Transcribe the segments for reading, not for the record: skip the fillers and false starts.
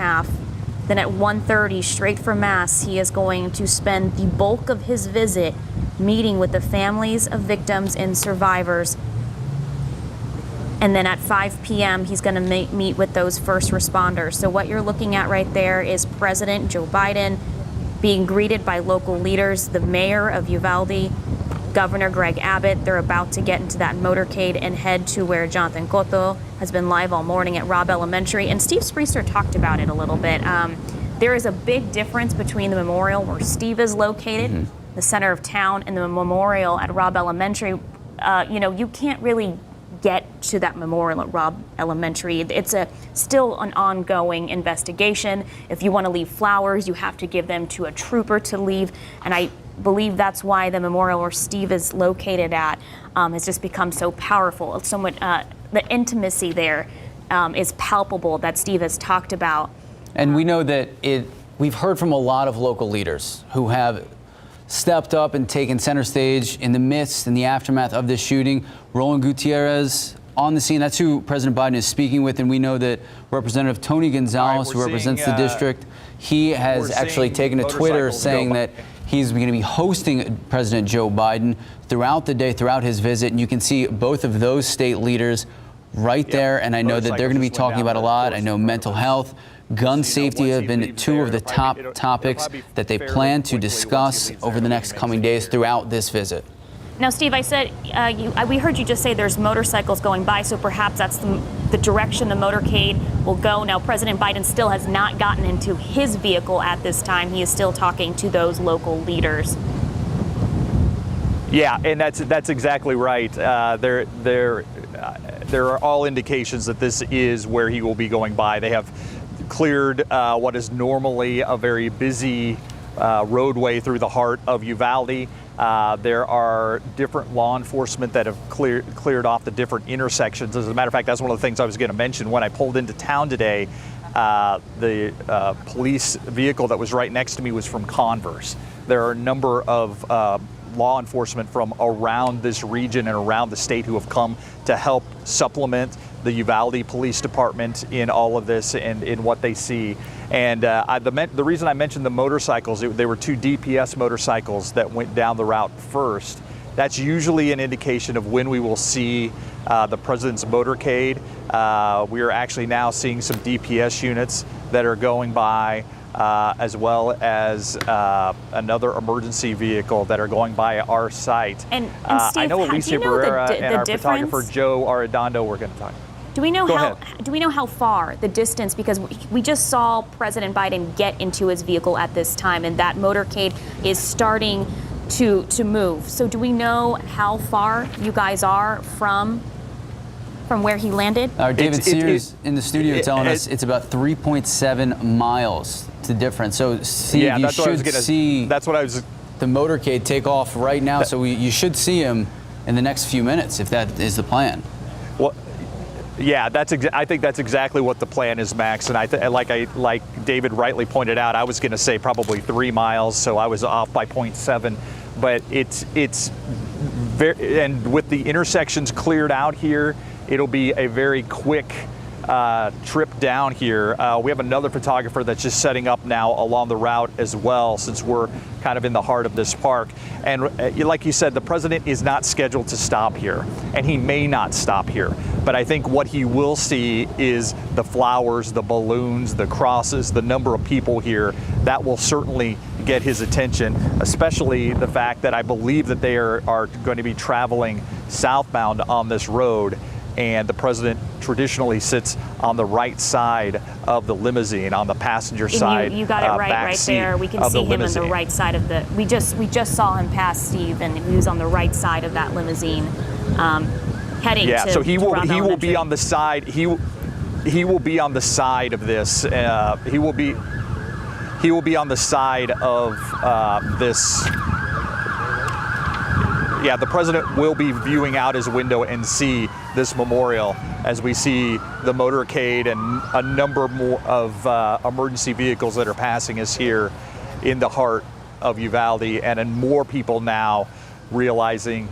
1.5. Then at 1:30, straight from Mass, he is going to spend the bulk of his visit meeting with the families of victims and survivors. And then at 5 p.m., he's going to meet with those first responders. So what you're looking at right there is President Joe Biden being greeted by local leaders, the mayor of Uvalde, Governor Greg Abbott. They're about to get into that motorcade and head to where Jonathan Cotto has been live all morning at Robb Elementary. And Steve Spriester talked about it a little bit. There is a big difference between the memorial where Steve is located, the center of town, and the memorial at Robb Elementary. You can't really get to that memorial at Robb Elementary. It's still an ongoing investigation. If you want to leave flowers, you have to give them to a trooper to leave. And I believe that's why the memorial where Steve is located at has just become so powerful. It's so much, the intimacy there is palpable that Steve has talked about. And we know that we've heard from a lot of local leaders who have stepped up and taken center stage in the midst and the aftermath of this shooting. Roland Gutierrez on the scene. That's who President Biden is speaking with. And we know that Representative Tony Gonzalez, who represents the district, he has actually taken to Twitter saying that he's going to be hosting President Joe Biden throughout the day, throughout his visit. And you can see both of those state leaders right there. And I know that they're going to be talking about a lot. I know mental health, gun safety have been two of the top topics that they plan to discuss over the next coming days throughout this visit. Now, Steve, I said we heard you just say there's motorcycles going by, so perhaps that's the direction the motorcade will go. Now, President Biden still has not gotten into his vehicle at this time. He is still talking to those local leaders. Yeah, and that's exactly right. There are all indications that this is where he will be going by. They have cleared what is normally a very busy roadway through the heart of Uvalde. There are different law enforcement that have cleared off the different intersections. As a matter of fact, that's one of the things I was going to mention. When I pulled into town today, the police vehicle that was right next to me was from Converse. There are a number of law enforcement from around this region and around the state who have come to help supplement the Uvalde Police Department in all of this and in what they see. And the reason I mentioned the motorcycles, they were two DPS motorcycles that went down the route first. That's usually an indication of when we will see the president's motorcade. We are actually now seeing some DPS units that are going by, as well as another emergency vehicle that are going by our site. And Steve, I know Alicia Barrera and our photographer Joe Arredondo were going to talk. Do we know how far the distance? Because we just saw President Biden get into his vehicle at this time, and that motorcade is starting to move. So do we know how far you guys are from where he landed? David Sears in the studio telling us it's about 3.7 miles to difference. So Steve, yeah, you should see the motorcade take off right now. So you should see him in the next few minutes if that is the plan. Well, yeah, I think that's exactly what the plan is, Max. And like David rightly pointed out, I was going to say probably 3 miles, so I was off by 0.7. But it's very, and with the intersections cleared out here, it'll be a very quick trip down here. We have another photographer that's just setting up now along the route as well, since we're kind of in the heart of this park. And like you said, the president is not scheduled to stop here, and he may not stop here. But I think what he will see is the flowers, the balloons, the crosses, the number of people here. That will certainly get his attention, especially the fact that I believe that they are going to be traveling southbound on this road. And the president traditionally sits on the right side of the limousine, on the passenger side. You got it right there. We can see him on the right side of the. We just saw him pass Steve, and he was on the right side of that limousine, heading. Yeah, so he will be on the side. He will be on the side of this. He will be on the side of this. Yeah, the president will be viewing out his window and see this memorial as we see the motorcade and a number more of emergency vehicles that are passing us here in the heart of Uvalde, and more people now realizing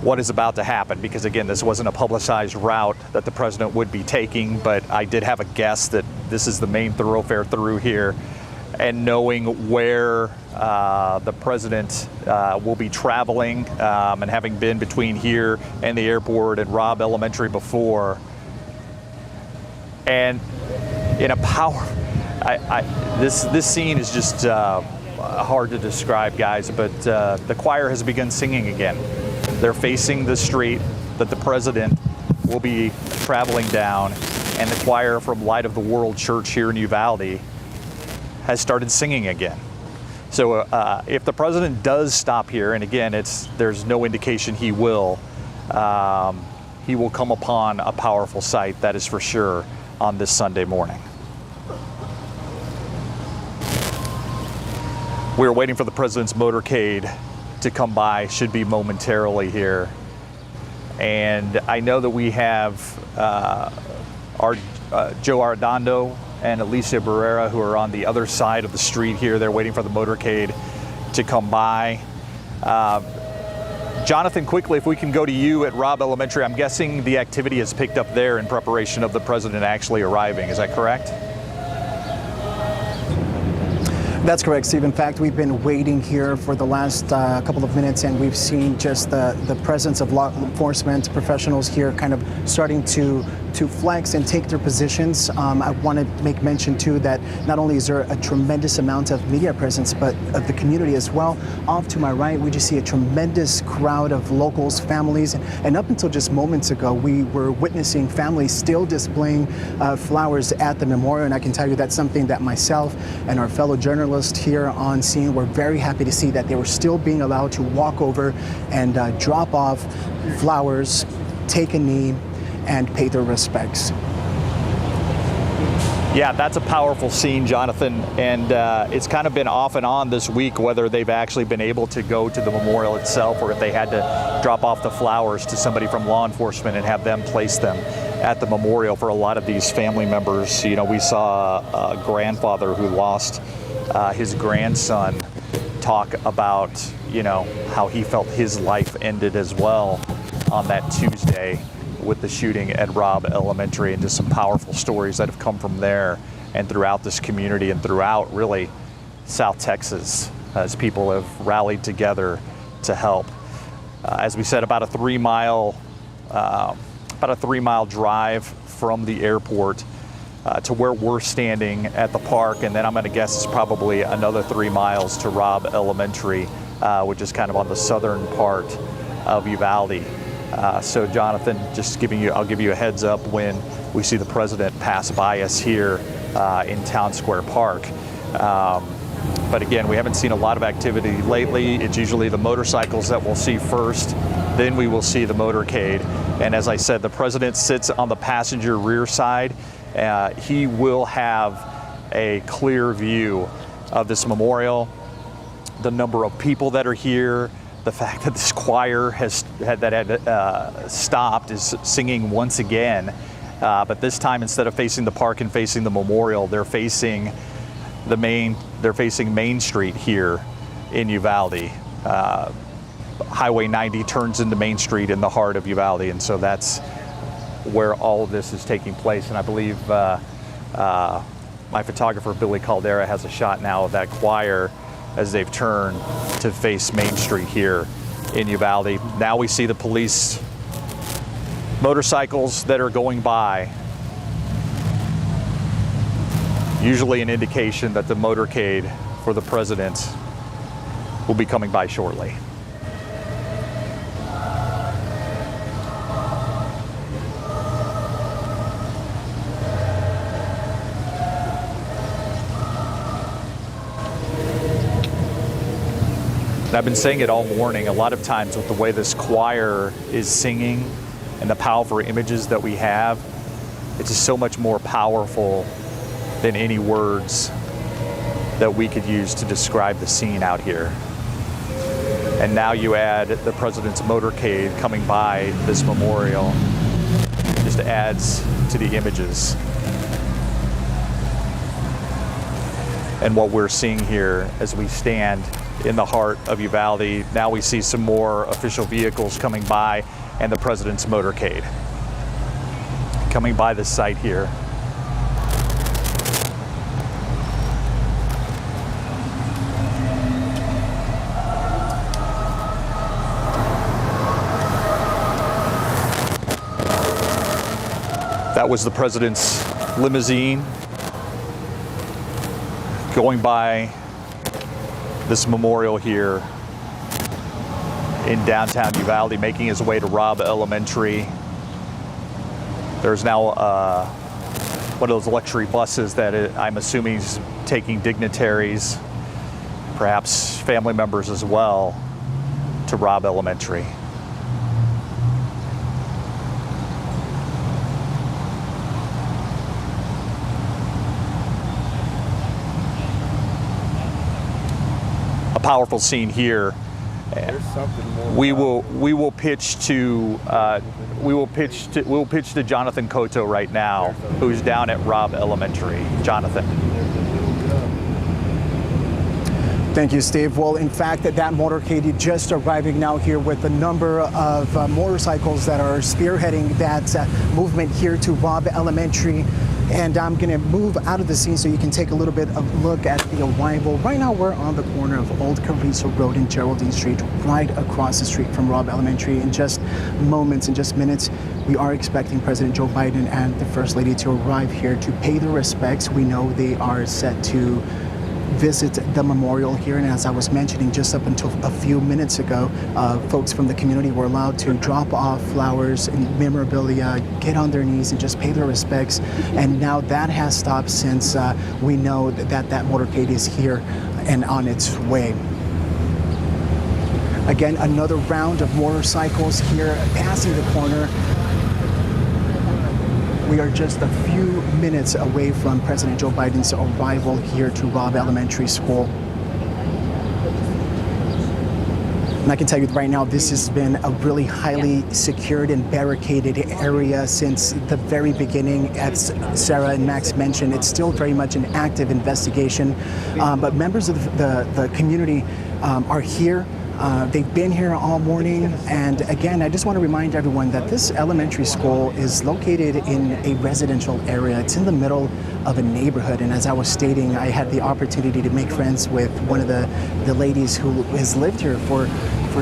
what is about to happen, because again, this wasn't a publicized route that the president would be taking, but I did have a guess that this is the main thoroughfare through here. And knowing where the president will be traveling, and having been between here and the airport and Robb Elementary before, and in a power, this scene is just hard to describe, guys, but the choir has begun singing again. They're facing the street that the president will be traveling down, and the choir from Light of the World Church here in Uvalde has started singing again. So if the president does stop here, and again, there's no indication he will come upon a powerful sight, that is for sure, on this Sunday morning. We're waiting for the president's motorcade to come by, should be momentarily here. And I know that we have our Joe Arredondo and Alicia Barrera, who are on the other side of the street here. They're waiting for the motorcade to come by. Jonathan, quickly, if we can go to you at Robb Elementary, I'm guessing the activity has picked up there in preparation of the president actually arriving. Is that correct? That's correct, Steve. In fact, we've been waiting here for the last couple of minutes, and we've seen just the presence of law enforcement professionals here kind of starting to flex and take their positions. I want to make mention, too, that not only is there a tremendous amount of media presence, but of the community as well. Off to my right, we just see a tremendous crowd of locals, families, and up until just moments ago, we were witnessing families still displaying flowers at the memorial, and I can tell you that's something that myself and our fellow journalists here on scene were very happy to see, that they were still being allowed to walk over and drop off flowers, take a knee, and pay their respects. Yeah, that's a powerful scene, Jonathan, and it's kind of been off and on this week whether they've actually been able to go to the memorial itself, or if they had to drop off the flowers to somebody from law enforcement and have them place them at the memorial for a lot of these family members. You know, we saw a grandfather who lost his grandson talk about, you know, how he felt his life ended as well on that Tuesday with the shooting at Robb Elementary, and just some powerful stories that have come from there and throughout this community and throughout really South Texas, as people have rallied together to help. As we said, about a 3 mile drive from the airport to where we're standing at the park, and then I'm going to guess it's probably another 3 miles to Robb Elementary, which is kind of on the southern part of Uvalde. So Jonathan, I'll give you a heads up when we see the president pass by us here in Town Square Park. But again, we haven't seen a lot of activity lately. It's usually the motorcycles that we'll see first, then we will see the motorcade. And as I said, the president sits on the passenger rear side. He will have a clear view of this memorial, the number of people that are here, the fact that this choir had stopped is singing once again, but this time, instead of facing the park and facing the memorial, they're facing Main Street here in Uvalde. Highway 90 turns into Main Street in the heart of Uvalde, and so that's where all of this is taking place. And I believe my photographer Billy Caldera has a shot now of that choir as they've turned to face Main Street here in Uvalde. Now we see the police motorcycles that are going by, usually an indication that the motorcade for the president will be coming by shortly. And I've been saying it all morning, a lot of times with the way this choir is singing and the powerful images that we have, it's just so much more powerful than any words that we could use to describe the scene out here. And now you add the president's motorcade coming by this memorial, just adds to the images. And what we're seeing here as we stand in the heart of Uvalde. Now we see some more official vehicles coming by and the president's motorcade coming by the site here. That was the president's limousine going by this memorial here in downtown Uvalde, making his way to Robb Elementary. There's now one of those luxury buses that I'm assuming is taking dignitaries, perhaps family members as well, to Robb Elementary. Powerful scene here. We will pitch to Jonathan Cotto right now, who's down at Robb Elementary. Jonathan. Thank you, Steve. Well, in fact, that motorcade just arriving now here with a number of motorcycles that are spearheading that movement here to Robb Elementary. And I'm going to move out of the scene so you can take a little bit of look at the arrival. Right now, we're on the corner of Old Carrizo Road and Geraldine Street, right across the street from Robb Elementary. In just moments, in just minutes, we are expecting President Joe Biden and the First Lady to arrive here to pay their respects. We know they are set to visit the memorial here, and as I was mentioning just up until a few minutes ago, folks from the community were allowed to drop off flowers and memorabilia, get on their knees and just pay their respects. And now that has stopped since we know that motorcade is here and on its way. Again, another round of motorcycles here passing the corner. We are just a few minutes away from President Joe Biden's arrival here to Robb Elementary School. And I can tell you right now, this has been a really highly secured and barricaded area since the very beginning. As Sarah and Max mentioned, it's still very much an active investigation, but members of the community are here. They've been here all morning, and again, I just want to remind everyone that this elementary school is located in a residential area. It's in the middle of a neighborhood, and as I was stating, I had the opportunity to make friends with one of the ladies who has lived here for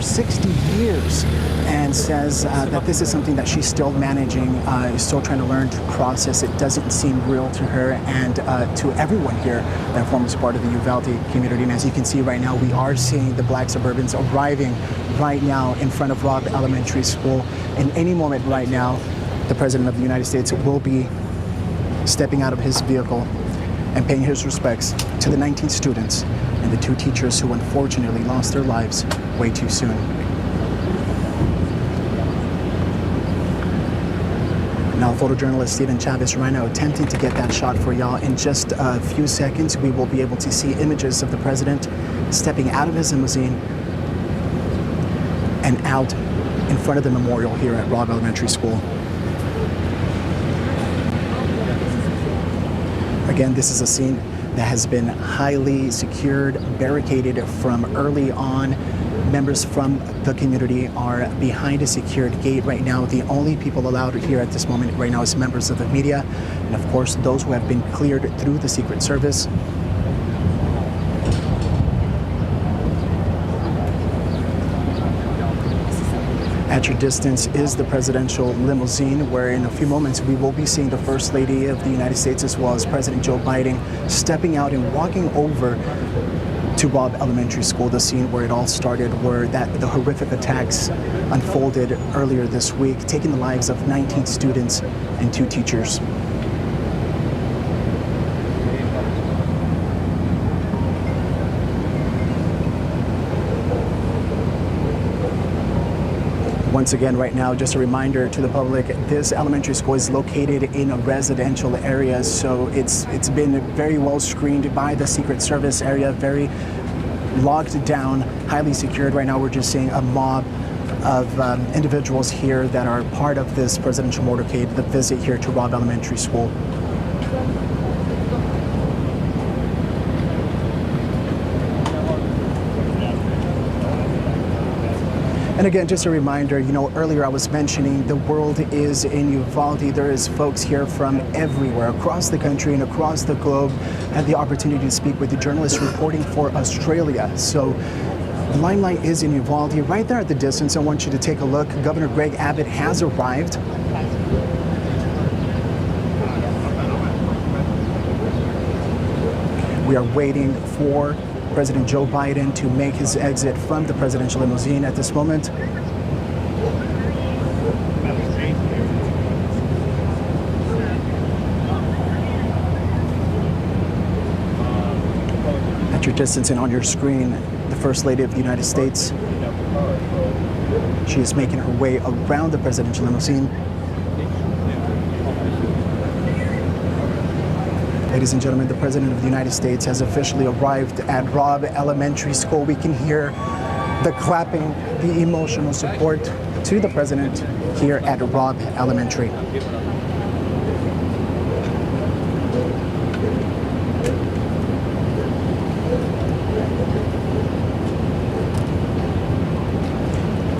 60 years and says that this is something that she's still managing, still trying to learn to process. It doesn't seem real to her and to everyone here that forms part of the Uvalde community. And as you can see right now, we are seeing the Black Suburbans arriving right now in front of Robb Elementary School. In any moment right now, the President of the United States will be stepping out of his vehicle and paying his respects to the 19 students and the 2 teachers who unfortunately lost their lives way too soon. Now, photojournalist Stephen Chavez right now attempting to get that shot for y'all. In just a few seconds, we will be able to see images of the president stepping out of his limousine and out in front of the memorial here at Robb Elementary School. Again, this is a scene that has been highly secured, barricaded from early on. Members from the community are behind a secured gate right now. The only people allowed here at this moment right now is members of the media, and of course those who have been cleared through the Secret Service. At your distance is the presidential limousine, where in a few moments we will be seeing the First Lady of the United States as well as President Joe Biden stepping out and walking over to Robb Elementary School, the scene where it all started, where the horrific attacks unfolded earlier this week, taking the lives of 19 students and 2 teachers. Once again, right now, just a reminder to the public, this elementary school is located in a residential area, so it's been very well screened by the Secret Service area, very locked down, highly secured. Right now, we're just seeing a mob of individuals here that are part of this presidential motorcade, the visit here to Robb Elementary School. And again, just a reminder, earlier I was mentioning the world is in Uvalde. There is folks here from everywhere, across the country and across the globe. I had the opportunity to speak with the journalists reporting for Australia. So the limelight is in Uvalde. Right there at the distance, I want you to take a look. Governor Greg Abbott has arrived. We are waiting for President Joe Biden to make his exit from the presidential limousine at this moment. At your distance and on your screen, the First Lady of the United States. She is making her way around the presidential limousine. Ladies and gentlemen, the President of the United States has officially arrived at Robb Elementary School. We can hear the clapping, the emotional support to the President here at Robb Elementary.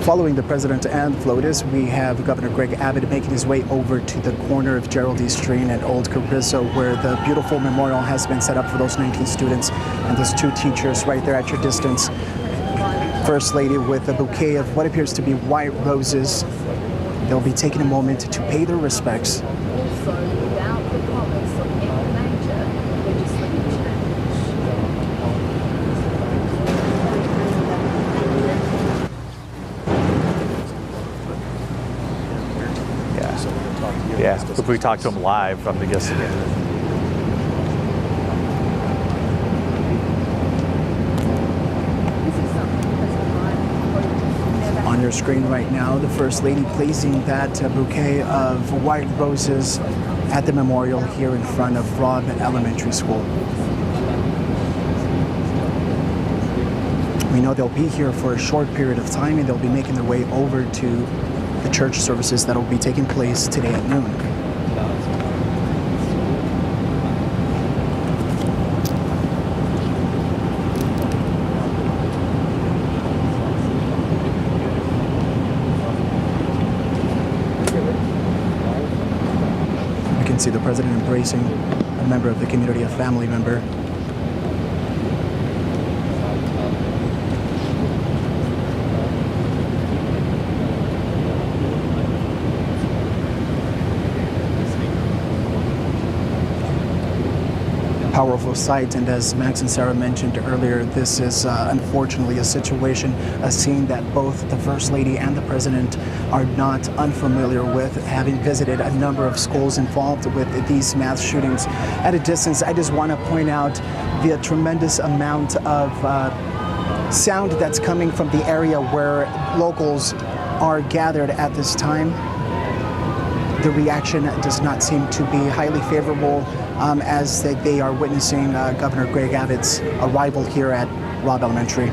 Following the President and floatus, we have Governor Greg Abbott making his way over to the corner of Gerald E. Street and Old Carrizo, where the beautiful memorial has been set up for those 19 students and those 2 teachers right there at your distance. First Lady with a bouquet of what appears to be white roses. They'll be taking a moment to pay their respects. Yeah, if we talk to him live, I'm guessing. On your screen right now, the First Lady placing that bouquet of white roses at the memorial here in front of Robb Elementary School. We know they'll be here for a short period of time and they'll be making their way over to the church services that will be taking place today at noon. We can see the President embracing a member of the community, a family member. Powerful sight, and as Max and Sarah mentioned earlier, this is unfortunately a situation, a scene that both the First Lady and the President are not unfamiliar with, having visited a number of schools involved with these mass shootings. At a distance, I just want to point out the tremendous amount of sound that's coming from the area where locals are gathered at this time. The reaction does not seem to be highly favorable as they are witnessing Governor Greg Abbott's arrival here at Robb Elementary.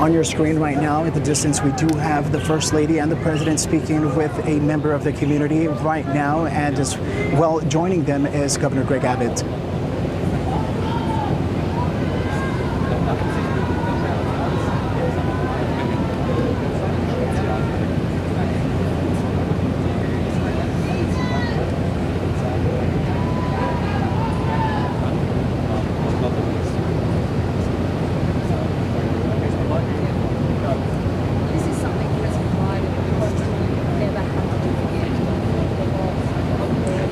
On your screen right now, at the distance, we do have the First Lady and the President speaking with a member of the community right now, and as well joining them is Governor Greg Abbott.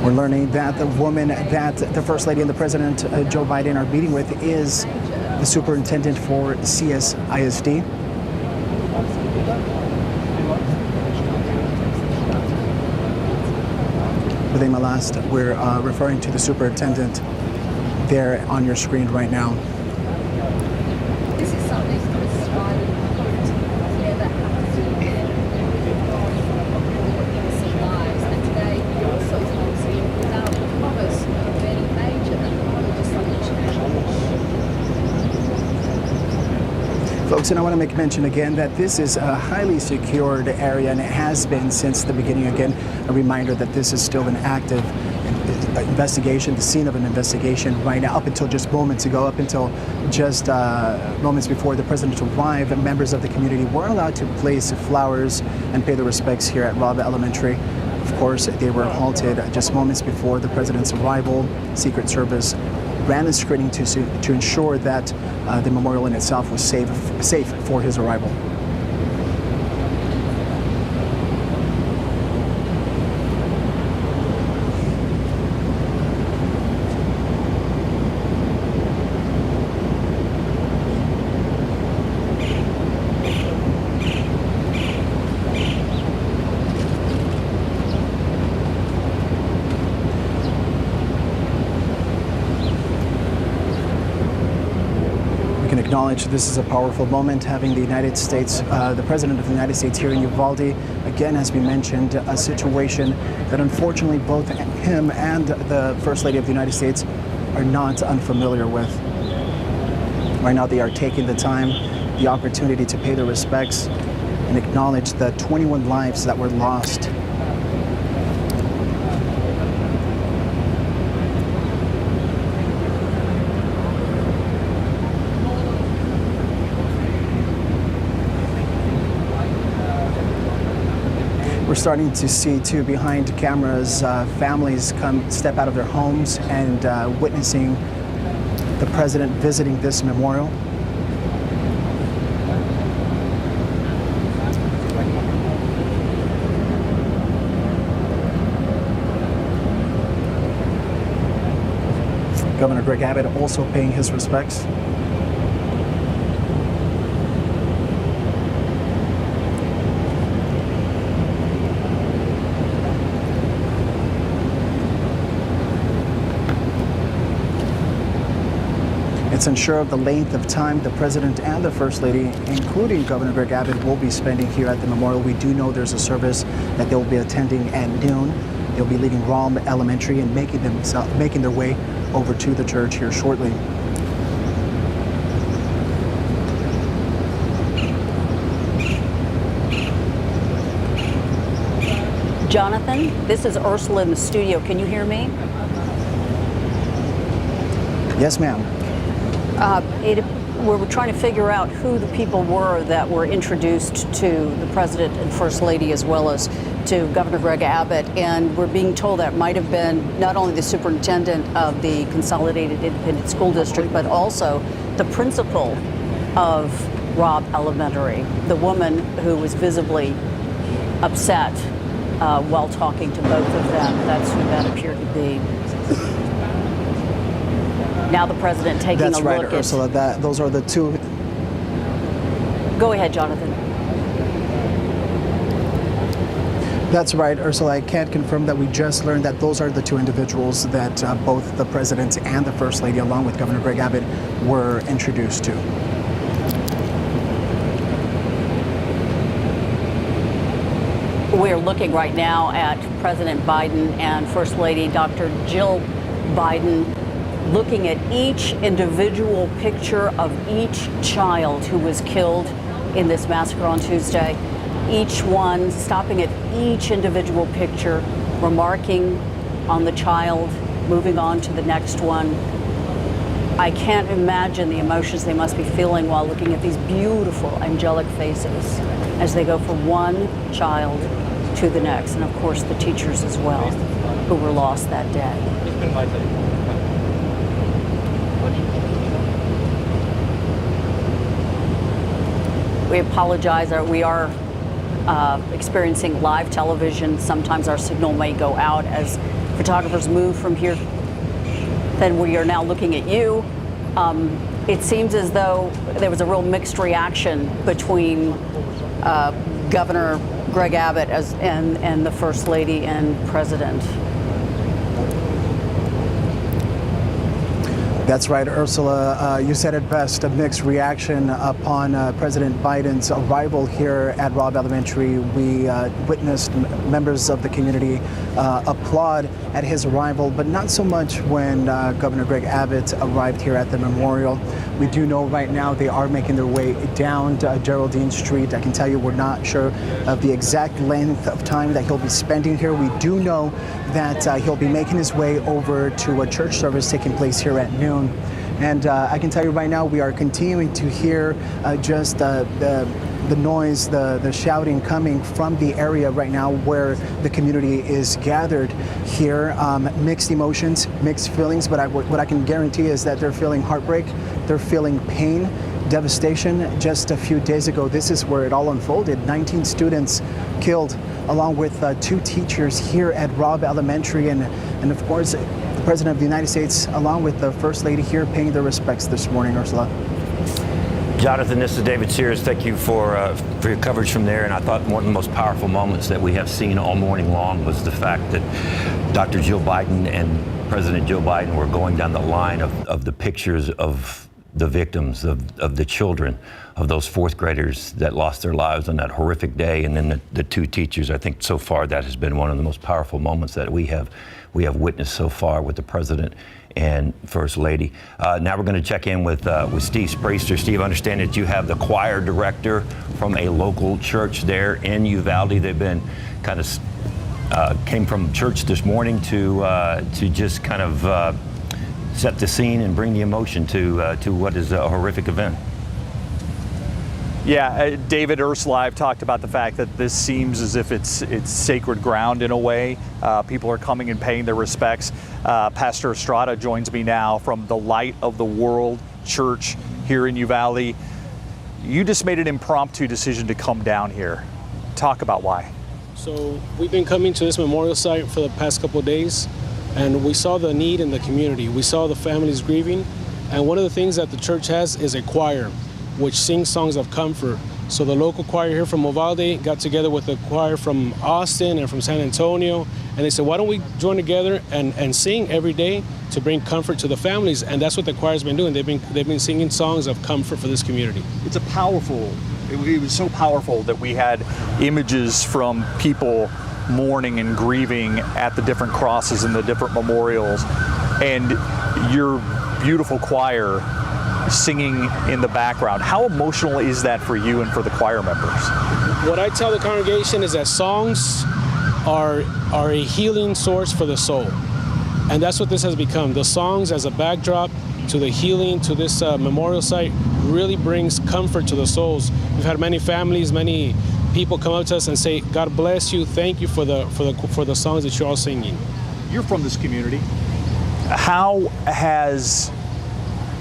We're learning that the woman that the First Lady and the President, Joe Biden, are meeting with is the superintendent for CSISD. With a last, we're referring to the superintendent there on your screen right now. This is something that's never happened in innocent lives, and today it also tells you without the promise of any major legislation. Folks, and I want to make mention again that this is a highly secured area, and it has been since the beginning. Again, a reminder that this is still an active investigation, the scene of an investigation right now, up until just moments ago, up until just moments before the president arrived, members of the community were allowed to place flowers and pay their respects here at Robb Elementary. Of course, they were halted just moments before the president's arrival. Secret Service ran a screening to ensure that the memorial in itself was safe for his arrival. Acknowledge this is a powerful moment, having the United States, the President of the United States here in Uvalde. Again, as we mentioned, a situation that unfortunately both him and the First Lady of the United States are not unfamiliar with. Right now they are taking the time, the opportunity to pay their respects and acknowledge the 21 lives that were lost. We're starting to see, too, behind cameras, families step out of their homes and witnessing the president visiting this memorial. Governor Greg Abbott also paying his respects. It's unsure of the length of time the president and the first lady, including Governor Greg Abbott, will be spending here at the memorial. We do know there's a service that they'll be attending at noon. They'll be leaving Robb Elementary and making their way over to the church here shortly. Jonathan, this is Ursula in the studio. Can you hear me? Yes, ma'am. We're trying to figure out who the people were that were introduced to the president and first lady, as well as to Governor Greg Abbott, and we're being told that might have been not only the superintendent of the Consolidated Independent School District, but also the principal of Robb Elementary, the woman who was visibly upset while talking to both of them. That's who that appeared to be. Now the president taking That's a look right, Ursula. Those are the two. Go ahead, Jonathan. That's right, Ursula. I can't confirm that. We just learned that those are the two individuals that both the president and the first lady, along with Governor Greg Abbott, were introduced to. We're looking right now at President Biden and First Lady Dr. Jill Biden, looking at each individual picture of each child who was killed in this massacre on Tuesday. Each one, stopping at each individual picture, remarking on the child, moving on to the next one. I can't imagine the emotions they must be feeling while looking at these beautiful angelic faces as they go from one child to the next. And of course the teachers as well, who were lost that day. It's been my day. We apologize. We are experiencing live television. Sometimes our signal may go out as photographers move from here. Then we are now looking at you. It seems as though there was a real mixed reaction between Governor Greg Abbott and the First Lady and President. That's right, Ursula. You said it best, a mixed reaction upon President Biden's arrival here at Robb Elementary. We witnessed members of the community applaud at his arrival, but not so much when Governor Greg Abbott arrived here at the memorial. We do know right now they are making their way down Geraldine Street. I can tell you we're not sure of the exact length of time that he'll be spending here. We do know that he'll be making his way over to a church service taking place here at noon. And I can tell you right now, we are continuing to hear just the noise, the shouting coming from the area right now where the community is gathered here. Mixed emotions, mixed feelings, but what I can guarantee is that they're feeling heartbreak, they're feeling pain, devastation. Just a few days ago, this is where it all unfolded. 19 students killed, along with 2 teachers here at Robb Elementary, and of course, the President of the United States, along with the First Lady here, paying their respects this morning. Ursula. Jonathan, this is David Sears. Thank you for your coverage from there. And I thought one of the most powerful moments that we have seen all morning long was the fact that Dr. Jill Biden and President Joe Biden were going down the line of the pictures of the victims, of the children, of those 4th graders that lost their lives on that horrific day, and then the 2 teachers. I think so far that has been one of the most powerful moments that we have witnessed so far with the President and First Lady. Now we're going to check in with Steve Spraster. Steve, I understand that you have the choir director from a local church there in Uvalde. They've been kind of came from church this morning to just kind of set the scene and bring the emotion to what is a horrific event. Yeah, David, Ursula, I've talked about the fact that this seems as if it's sacred ground in a way. People are coming and paying their respects. Pastor Estrada joins me now from the Light of the World Church here in Uvalde. You just made an impromptu decision to come down here. Talk about why. So we've been coming to this memorial site for the past couple of days, and we saw the need in the community. We saw the families grieving, and one of the things that the church has is a choir which sings songs of comfort. So the local choir here from Uvalde got together with the choir from Austin and from San Antonio, and they said, why don't we join together and sing every day to bring comfort to the families? And that's what the choir's been doing. They've been singing songs of comfort for this community. It's it was so powerful that we had images from people mourning and grieving at the different crosses and the different memorials, and your beautiful choir singing in the background. How emotional is that for you and for the choir members? What I tell the congregation is that songs are a healing source for the soul. And that's what this has become. The songs as a backdrop to the healing, to this memorial site, really brings comfort to the souls. We've had many families, many people come up to us and say, God bless you, thank you for the songs that you're all singing. You're from this community. How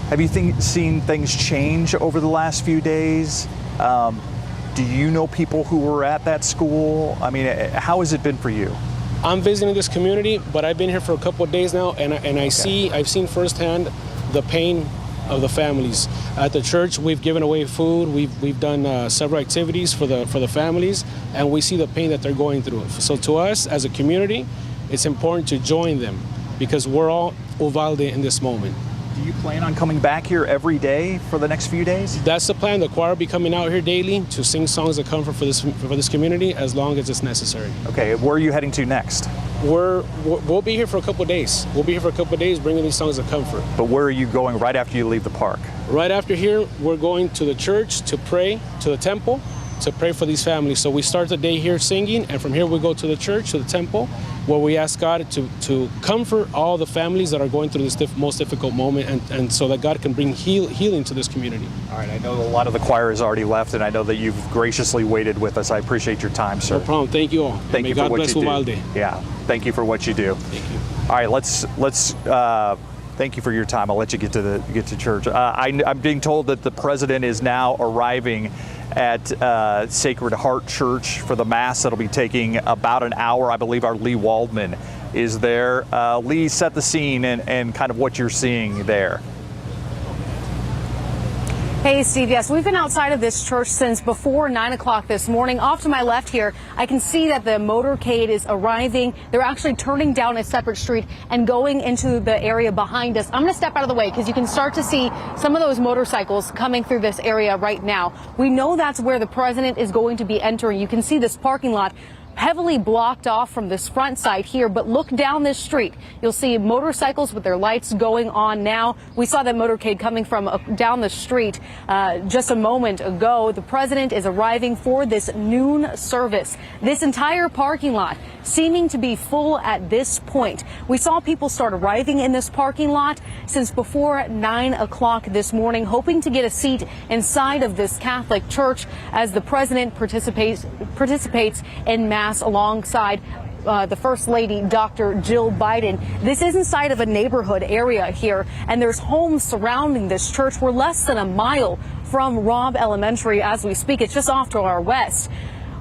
have you seen things change over the last few days? Do you know people who were at that school? I mean, how has it been for you? I'm visiting this community, but I've been here for a couple of days now, and I've seen firsthand the pain of the families. At the church, we've given away food. We've done several activities for the families, and we see the pain that they're going through. So to us as a community, it's important to join them because we're all Uvalde in this moment. Do you plan on coming back here every day for the next few days? That's the plan. The choir will be coming out here daily to sing songs of comfort for this community as long as it's necessary. Okay, where are you heading to next? We'll be here for a couple of days. We'll be here for a couple of days bringing these songs of comfort. But where are you going right after you leave the park? Right after here, we're going to the church to pray, to the temple, to pray for these families. So we start the day here singing, and from here we go to the church, to the temple, where we ask God to comfort all the families that are going through this most difficult moment, and so that God can bring healing to this community. All right, I know a lot of the choir has already left, and I know that you've graciously waited with us. I appreciate your time, sir. No problem. Thank you all. Thank you for what you do. God bless Uvalde. Yeah, thank you for what you do. Thank you. All right, let's thank you for your time. I'll let you get to church. I'm being told that the president is now arriving at Sacred Heart Church for the Mass that'll be taking about an hour. I believe our Lee Waldman is there. Lee, set the scene and kind of what you're seeing there. Hey, Steve, yes, we've been outside of this church since before 9 o'clock this morning. Off to my left here, I can see that the motorcade is arriving. They're actually turning down a separate street and going into the area behind us. I'm going to step out of the way because you can start to see some of those motorcycles coming through this area right now. We know that's where the president is going to be entering. You can see this parking lot heavily blocked off from this front side here, but look down this street. You'll see motorcycles with their lights going on now. We saw that motorcade coming from down the street just a moment ago. The president is arriving for this noon service. This entire parking lot seeming to be full at this point. We saw people start arriving in this parking lot since before 9 o'clock this morning, hoping to get a seat inside of this Catholic church as the president participates in Mass alongside the First Lady, Dr. Jill Biden. This is inside of a neighborhood area here, and there's homes surrounding this church. We're less than a mile from Robb Elementary as we speak. It's just off to our west.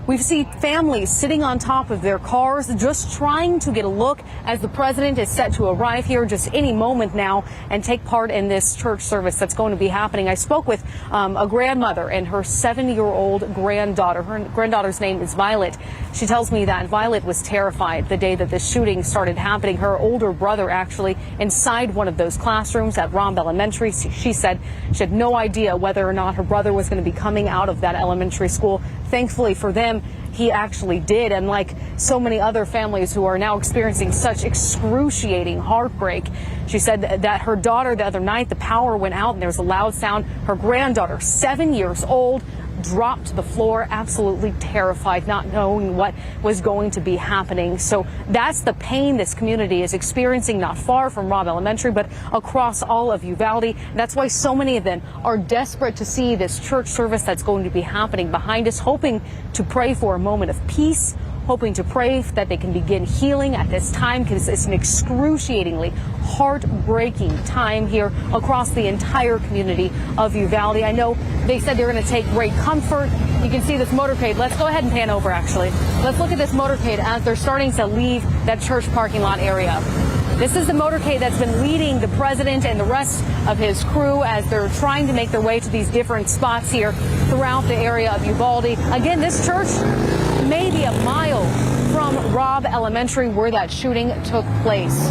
We've seen families sitting on top of their cars just trying to get a look as the president is set to arrive here just any moment now and take part in this church service that's going to be happening. I spoke with a grandmother and her 7-year-old granddaughter. Her granddaughter's name is Violet. She tells me that Violet was terrified the day that this shooting started happening. Her older brother actually inside one of those classrooms at Robb Elementary. She said she had no idea whether or not her brother was going to be coming out of that elementary school. Thankfully for them, he actually did. And like so many other families who are now experiencing such excruciating heartbreak, she said that her daughter the other night, the power went out and there was a loud sound. Her granddaughter, 7 years old, dropped to the floor, absolutely terrified, not knowing what was going to be happening. So that's the pain this community is experiencing, not far from Robb Elementary, but across all of Uvalde. That's why so many of them are desperate to see this church service that's going to be happening behind us, hoping to pray for a moment of peace, hoping to pray that they can begin healing at this time, because it's an excruciatingly heartbreaking time here across the entire community of Uvalde. I know they said they're going to take great comfort. You can see this motorcade. Let's go ahead and pan over, actually. Let's look at this motorcade as they're starting to leave that church parking lot area. This is the motorcade that's been leading the president and the rest of his crew as they're trying to make their way to these different spots here throughout the area of Uvalde. Again, this church may be a mile from Robb Elementary where that shooting took place.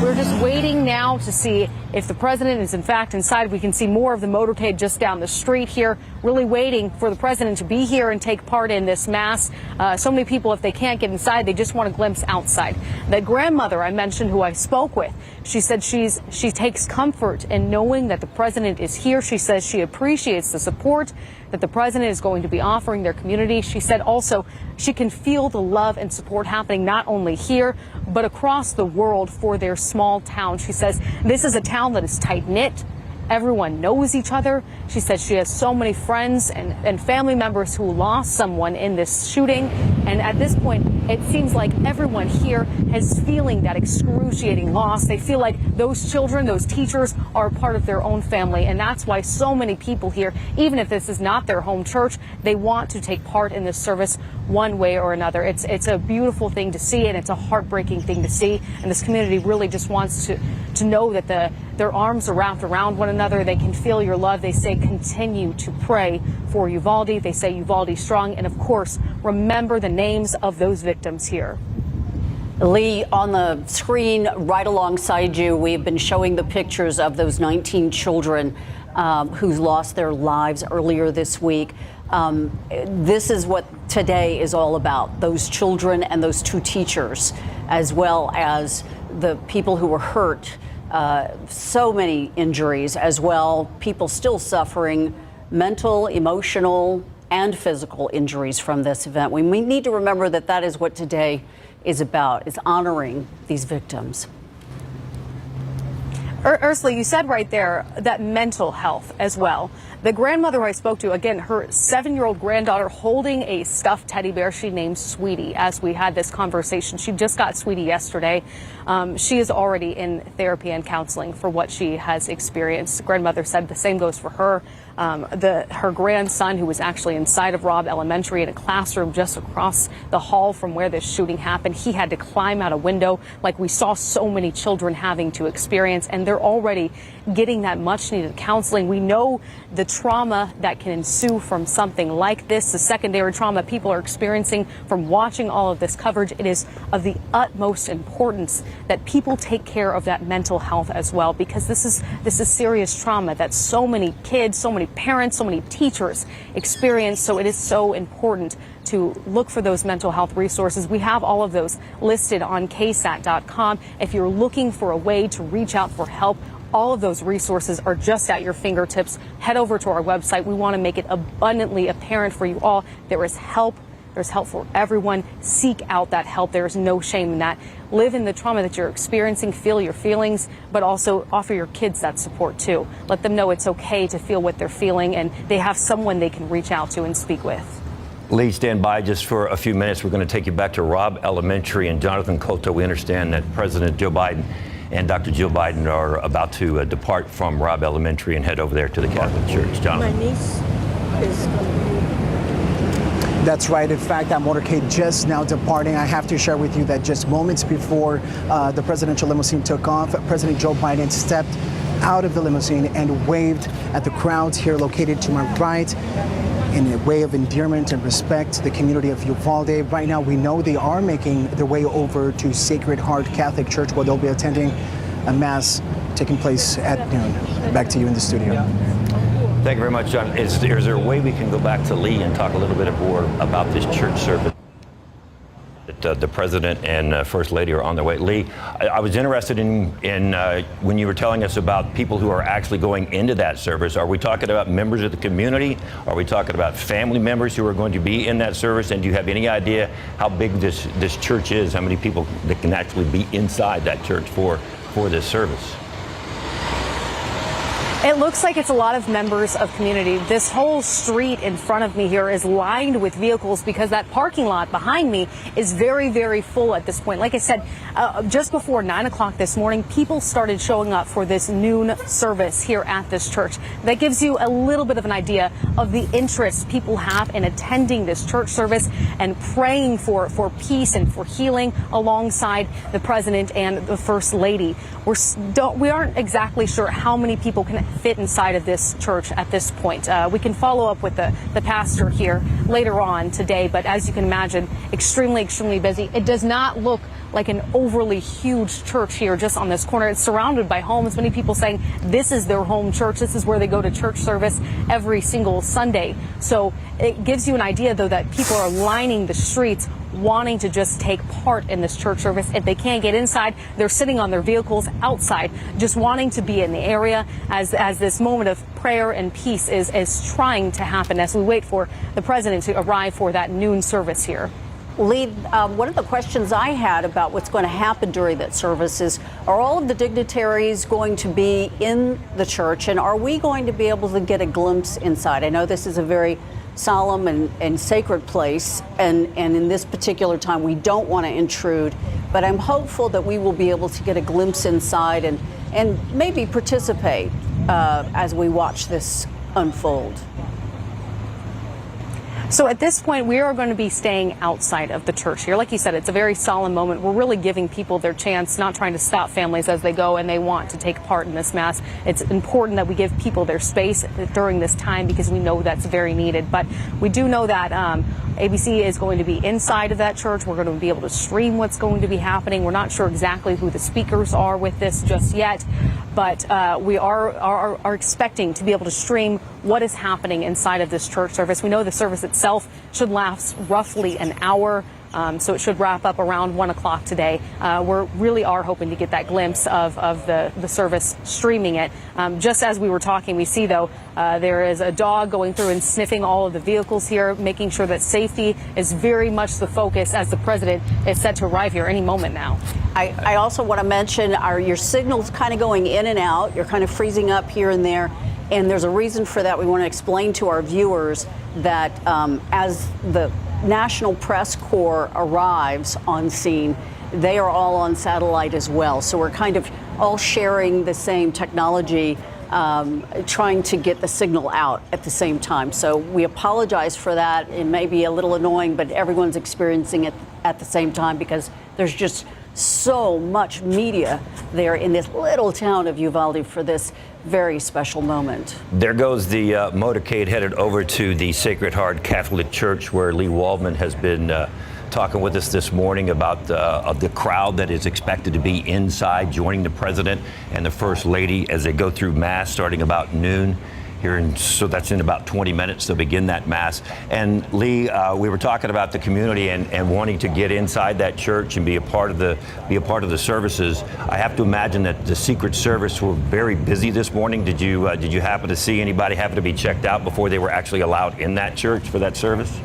We're just waiting now to see if the president is in fact inside. We can see more of the motorcade just down the street here, really waiting for the president to be here and take part in this mass. So many people, if they can't get inside, they just want a glimpse outside. That grandmother I mentioned who I spoke with, she said she takes comfort in knowing that the president is here. She says she appreciates the support that the president is going to be offering their community. She said also she can feel the love and support happening not only here, but across the world for their small town. She says this is a town that is tight-knit. Everyone knows each other. She said she has so many friends and family members who lost someone in this shooting. And at this point, it seems like everyone here is feeling that excruciating loss. They feel like those children, those teachers are part of their own family. And that's why so many people here, even if this is not their home church, they want to take part in this service one way or another. It's a beautiful thing to see, and it's a heartbreaking thing to see. And this community really just wants to know that their arms are wrapped around one another. They can feel your love. They say continue to pray for Uvalde. They say Uvalde strong. And of course, remember the names of those victims here. Lee, on the screen right alongside you, we've been showing the pictures of those 19 children who lost their lives earlier this week. This is what today is all about, those children and those two teachers, as well as the people who were hurt. So many injuries as well, people still suffering mental, emotional, and physical injuries from this event. We need to remember that that is what today is about, is honoring these victims. Ursula, you said right there that mental health as well. The grandmother I spoke to, again, her 7-year-old granddaughter holding a stuffed teddy bear she named Sweetie as we had this conversation. She just got Sweetie yesterday. She is already in therapy and counseling for what she has experienced. The grandmother said the same goes for her. Her grandson, who was actually inside of Robb Elementary in a classroom just across the hall from where this shooting happened, he had to climb out a window like we saw so many children having to experience, and they're already getting that much needed counseling. We know the trauma that can ensue from something like this, the secondary trauma people are experiencing from watching all of this coverage. It is of the utmost importance that people take care of that mental health as well, because this is serious trauma that so many kids, so many many parents, so many teachers experience. So it is so important to look for those mental health resources. We have all of those listed on ksat.com. If you're looking for a way to reach out for help, all of those resources are just at your fingertips. Head over to our website. We want to make it abundantly apparent for you all. There is help. There's help for everyone. Seek out that help. There is no shame in that. Live in the trauma that you're experiencing, feel your feelings, but also offer your kids that support too. Let them know it's okay to feel what they're feeling, and they have someone they can reach out to and speak with. Lee, stand by just for a few minutes. We're going to take you back to Robb Elementary and Jonathan Cotto. We understand that President Joe Biden and Dr. Jill Biden are about to depart from Robb Elementary and head over there to the Catholic Church. Jonathan. My niece is going to be. That's right. In fact, that motorcade just now departing. I have to share with you that just moments before the presidential limousine took off, President Joe Biden stepped out of the limousine and waved at the crowds here located to my right in a way of endearment and respect to the community of Uvalde. Right now, we know they are making their way over to Sacred Heart Catholic Church, where they'll be attending a mass taking place at noon. Back to you in the studio. Thank you very much, John. Is there a way we can go back to Lee and talk a little bit more about this church service that the president and First Lady are on their way? Lee, I was interested in when you were telling us about people who are actually going into that service. Are we talking about members of the community? Are we talking about family members who are going to be in that service? And do you have any idea how big this church is? How many people that can actually be inside that church for this service? It looks like it's a lot of members of community. This whole street in front of me here is lined with vehicles because that parking lot behind me is very, very full at this point. Like I said, just before 9 o'clock this morning, people started showing up for this noon service here at this church. That gives you a little bit of an idea of the interest people have in attending this church service and praying for peace and for healing alongside the president and the First Lady. We aren't exactly sure how many people can fit inside of this church at this point. We can follow up with the pastor here later on today, but as you can imagine, extremely, extremely busy. It does not look like an overly huge church here just on this corner. It's surrounded by homes. Many people saying this is their home church. This is where they go to church service every single Sunday. So it gives you an idea, though, that people are lining the streets wanting to just take part in this church service. If they can't get inside, they're sitting on their vehicles outside, just wanting to be in the area as this moment of prayer and peace is trying to happen as we wait for the president to arrive for that noon service here. Lee, one of the questions I had about what's going to happen during that service is, are all of the dignitaries going to be in the church, and are we going to be able to get a glimpse inside? I know this is a very solemn and sacred place, and in this particular time we don't want to intrude, but I'm hopeful that we will be able to get a glimpse inside and maybe participate as we watch this unfold. So at this point, we are going to be staying outside of the church here. Like you said, it's a very solemn moment. We're really giving people their chance, not trying to stop families as they go and they want to take part in this Mass. It's important that we give people their space during this time because we know that's very needed. But we do know that ABC is going to be inside of that church. We're going to be able to stream what's going to be happening. We're not sure exactly who the speakers are with this just yet, but we are expecting to be able to stream what is happening inside of this church service. We know the service itself should last roughly an hour. So it should wrap up around 1 o'clock today. We really are hoping to get that glimpse of the service, streaming it. Just as we were talking, we see, though, there is a dog going through and sniffing all of the vehicles here, making sure that safety is very much the focus as the president is set to arrive here any moment now. I also want to mention, are your signals kind of going in and out? You're kind of freezing up here and there. And there's a reason for that. We want to explain to our viewers that as the National Press Corps arrives on scene, they are all on satellite as well. So we're kind of all sharing the same technology, trying to get the signal out at the same time. So we apologize for that. It may be a little annoying, but everyone's experiencing it at the same time because there's just so much media there in this little town of Uvalde for this very special moment. There goes the motorcade headed over to the Sacred Heart Catholic Church, where Lee Waldman has been talking with us this morning about the crowd that is expected to be inside, joining the president and the First Lady as they go through Mass starting about noon. here, and so that's in about 20 minutes they'll begin that mass. And Lee, we were talking about the community and wanting to get inside that church and be a part of the services. I have to imagine that the Secret Service were very busy this morning. Did you happen to see anybody happen to be checked out before they were actually allowed in that church for that service?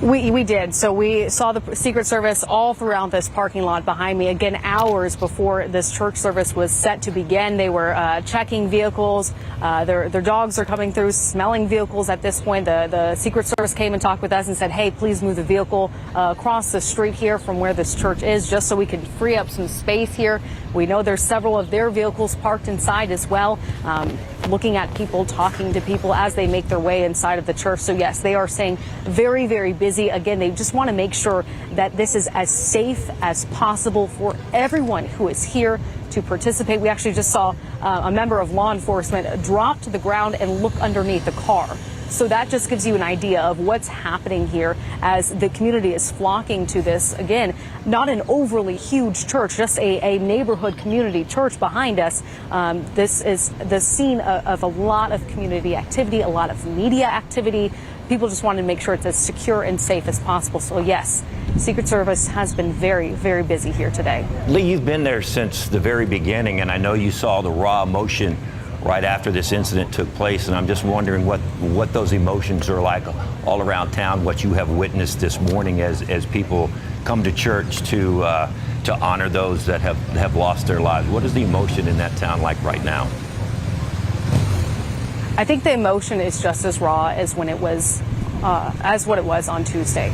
We did. So we saw the Secret Service all throughout this parking lot behind me. Again, hours before this church service was set to begin, they were checking vehicles. Their dogs are coming through, smelling vehicles at this point. The Secret Service came and talked with us and said, hey, please move the vehicle across the street here from where this church is, just so we can free up some space here. We know there's several of their vehicles parked inside as well, looking at people, talking to people as they make their way inside of the church. So yes, they are staying very, very busy. Again, they just want to make sure that this is as safe as possible for everyone who is here to participate. We actually just saw a member of law enforcement drop to the ground and look underneath the car. So that just gives you an idea of what's happening here as the community is flocking to this. Again, not an overly huge church, just a neighborhood community church behind us. This is the scene of a lot of community activity, a lot of media activity. People just wanted to make sure it's as secure and safe as possible. So yes, Secret Service has been very, very busy here today. Lee, you've been there since the very beginning, and I know you saw the raw emotion right after this incident took place, and I'm just wondering what those emotions are like all around town, what you have witnessed this morning as people come to church to honor those that have lost their lives. What is the emotion in that town like right now? I think the emotion is just as raw as when it was, as what it was on Tuesday.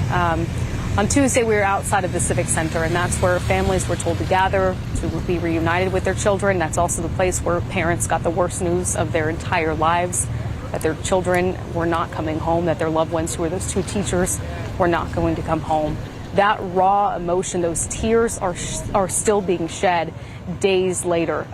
On Tuesday, we were outside of the Civic Center, and that's where families were told to gather to be reunited with their children. That's also the place where parents got the worst news of their entire lives, that their children were not coming home, that their loved ones, who were those two teachers, were not going to come home. That raw emotion, those tears are still being shed days later.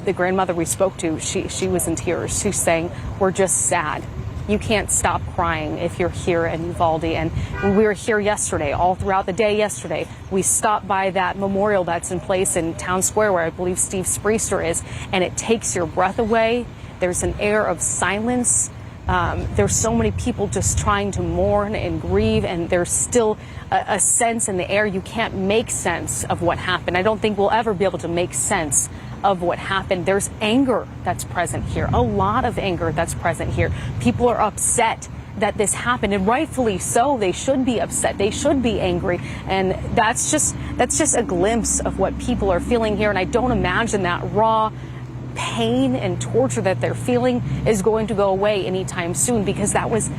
The grandmother we spoke to, she was in tears. She's saying, we're just sad. You can't stop crying if you're here in Uvalde. And we were here yesterday, all throughout the day yesterday. We stopped by that memorial that's in place in Town Square, where I believe Steve Spriester is, and it takes your breath away. There's an air of silence. There's so many people just trying to mourn and grieve, and there's still a sense in the air. You can't make sense of what happened. I don't think we'll ever be able to make sense of what happened. There's anger that's present here, a lot of anger that's present here. People are upset that this happened, and rightfully so. They should be upset. They should be angry, and that's just a glimpse of what people are feeling here. And I don't imagine that raw pain and torture that they're feeling is going to go away anytime soon, because that was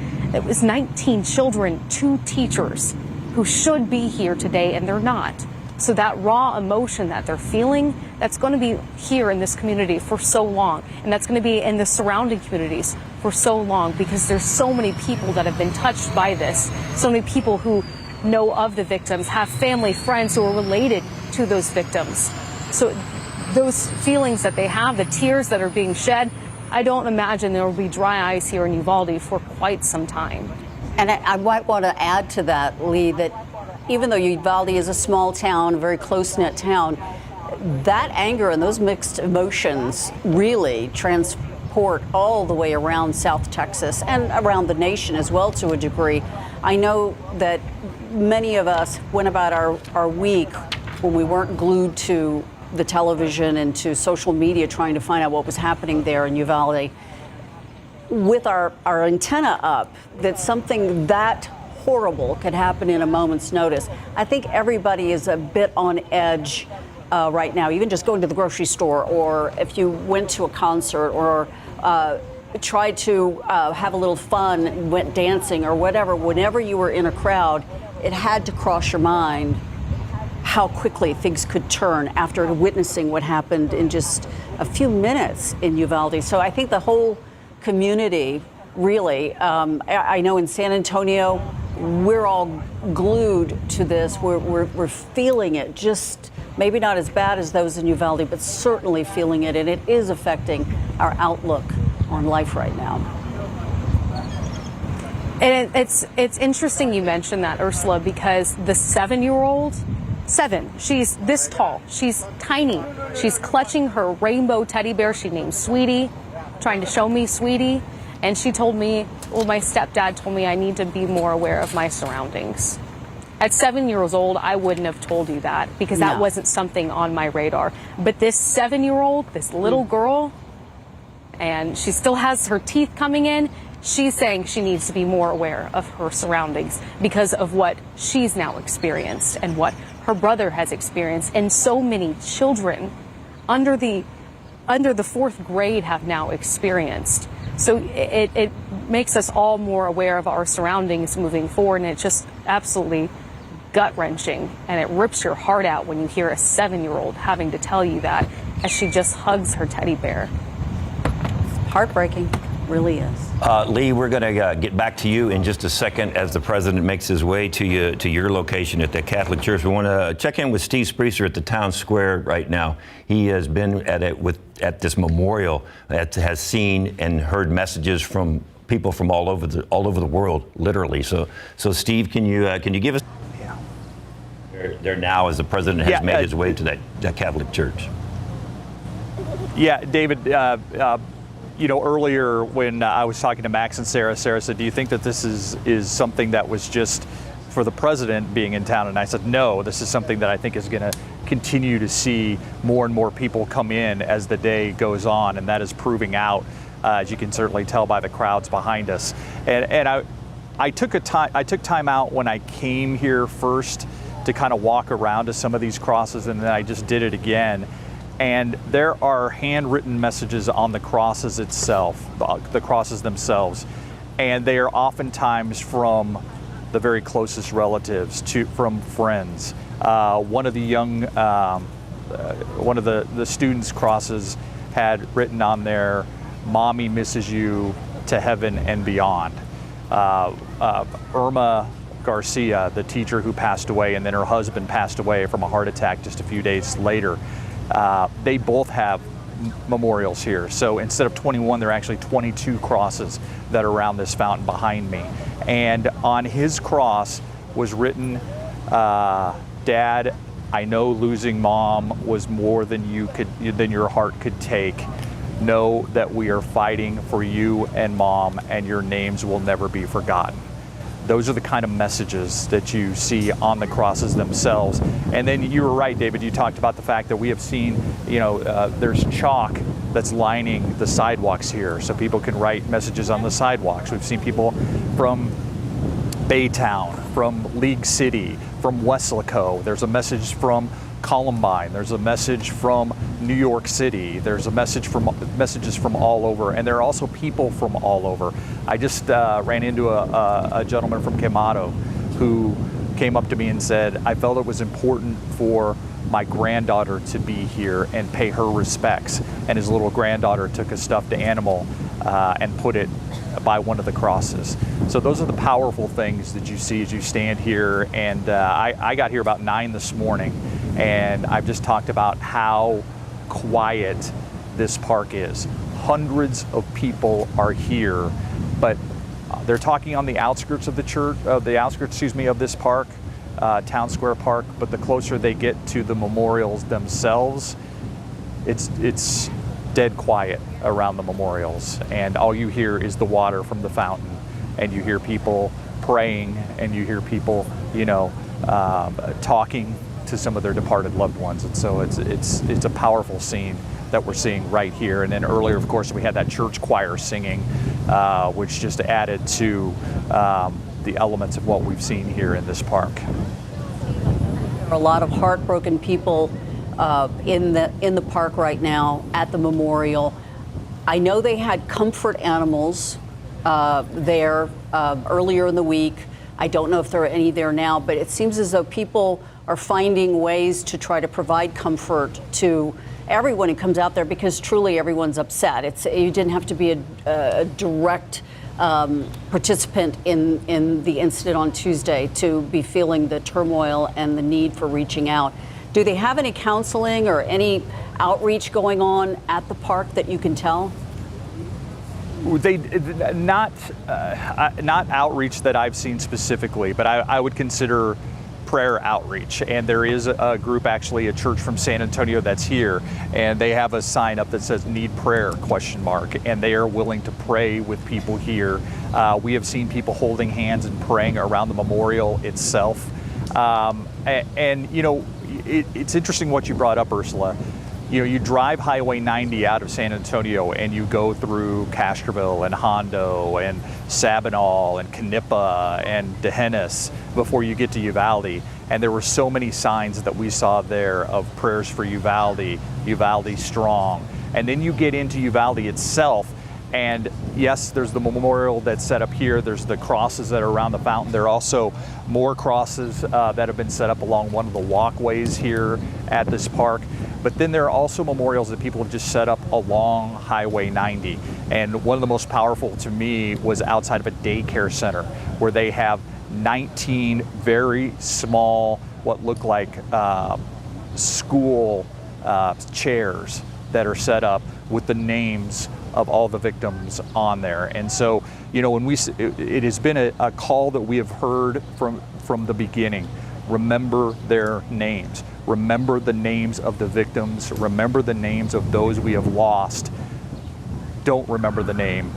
19 children, 2 teachers who should be here today, and they're not. So that raw emotion that they're feeling, that's going to be here in this community for so long, and that's going to be in the surrounding communities for so long, because there's so many people that have been touched by this, so many people who know of the victims, have family, friends who are related to those victims. So those feelings that they have, the tears that are being shed, I don't imagine there will be dry eyes here in Uvalde for quite some time. And I might want to add to that, Lee, that even though Uvalde is a small town, a very close-knit town, that anger and those mixed emotions really transport all the way around South Texas and around the nation as well to a degree. I know that many of us went about our week when we weren't glued to the television and to social media trying to find out what was happening there in Uvalde, with our antenna up that something that horrible could happen in a moment's notice. I think everybody is a bit on edge right now, even just going to the grocery store, or if you went to a concert, or tried to have a little fun, went dancing or whatever. Whenever you were in a crowd, it had to cross your mind how quickly things could turn after witnessing what happened in just a few minutes in Uvalde. So I think the whole community really, I know in San Antonio, we're all glued to this. We're feeling it, just maybe not as bad as those in Uvalde, but certainly feeling it, and it is affecting our outlook on life right now. And it's interesting you mentioned that, Ursula, because the 7-year-old, she's this tall, she's tiny, she's clutching her rainbow teddy bear she named Sweetie. trying to show me, sweetie. And she told me, well, my stepdad told me I need to be more aware of my surroundings. At 7 years old, I wouldn't have told you that because that wasn't something on my radar. But this 7-year-old, this little girl, and she still has her teeth coming in, she's saying she needs to be more aware of her surroundings because of what she's now experienced and what her brother has experienced. And so many children under the 4th grade have now experienced. So it makes us all more aware of our surroundings moving forward, and it's just absolutely gut-wrenching, and it rips your heart out when you hear a 7-year-old having to tell you that as she just hugs her teddy bear. Heartbreaking, really is. Lee, we're going to get back to you in just a second as the president makes his way to your location at the Catholic Church. We want to check in with Steve Spreeser at the town square right now. He has been at this memorial that has seen and heard messages from people from all over the world, literally. So Steve, can you give us? Yeah. There now as the president has made his way to that Catholic Church. Yeah, David. Earlier when I was talking to Max and Sarah said, do you think that this is something that was just for the president being in town? And I said, no, this is something that I think is going to continue to see more and more people come in as the day goes on. And that is proving out, as you can certainly tell by the crowds behind us. And I took time out when I came here first to kind of walk around to some of these crosses, and then I just did it again. And there are handwritten messages on the crosses itself, the crosses themselves, and they are oftentimes from the very closest relatives, from friends. One of the students' crosses had written on there, "Mommy misses you to heaven and beyond." Irma Garcia, the teacher who passed away, and then her husband passed away from a heart attack just a few days later. They both have memorials here. So instead of 21, there are actually 22 crosses that are around this fountain behind me. And on his cross was written, "Dad, I know losing Mom was more than your heart could take. Know that we are fighting for you and Mom, and your names will never be forgotten." Those are the kind of messages that you see on the crosses themselves. And then you were right, David, you talked about the fact that we have seen, there's chalk that's lining the sidewalks here so people can write messages on the sidewalks. We've seen people from Baytown, from League City, from Weslaco. There's a message from Columbine. There's a message from New York City. There's messages from all over, and there are also people from all over. I just ran into a gentleman from Quemado who came up to me and said, "I felt it was important for my granddaughter to be here and pay her respects." And his little granddaughter took a stuffed animal and put it by one of the crosses. So those are the powerful things that you see as you stand here. And I got here about 9 this morning, and I've just talked about how quiet this park is. Hundreds of people are here, but they're talking on the outskirts of the church, of this park, Town Square Park. But the closer they get to the memorials themselves, it's dead quiet around the memorials, and all you hear is the water from the fountain, and you hear people praying, and you hear people, talking to some of their departed loved ones. And so it's a powerful scene that we're seeing right here. And then earlier, of course, we had that church choir singing, which just added to the elements of what we've seen here in this park. There are a lot of heartbroken people in the park right now at the memorial. I know they had comfort animals there earlier in the week. I don't know if there are any there now, but it seems as though people are finding ways to try to provide comfort to everyone who comes out there, because truly everyone's upset. You didn't have to be a direct participant in the incident on Tuesday to be feeling the turmoil and the need for reaching out. Do they have any counseling or any outreach going on at the park that you can tell? They not outreach that I've seen specifically, but I would consider prayer outreach, and there is a group, actually a church from San Antonio that's here, and they have a sign up that says "Need Prayer?" ? And they are willing to pray with people here. We have seen people holding hands and praying around the memorial itself, and you know, it's interesting what you brought up, Ursula. You know, you drive Highway 90 out of San Antonio and you go through Castroville and Hondo and Sabinal and Canipa and Dehenis before you get to Uvalde. And there were so many signs that we saw there of prayers for Uvalde, Uvalde strong. And then you get into Uvalde itself, and yes, there's the memorial that's set up here. There's the crosses that are around the fountain. There are also more crosses that have been set up along one of the walkways here at this park. But then there are also memorials that people have just set up along Highway 90. And one of the most powerful to me was outside of a daycare center, where they have 19 very small, what look like school chairs that are set up with the names of all the victims on there. And so, you know, when it has been a call that we have heard from the beginning. Remember their names. Remember the names of the victims. Remember the names of those we have lost. Don't remember the name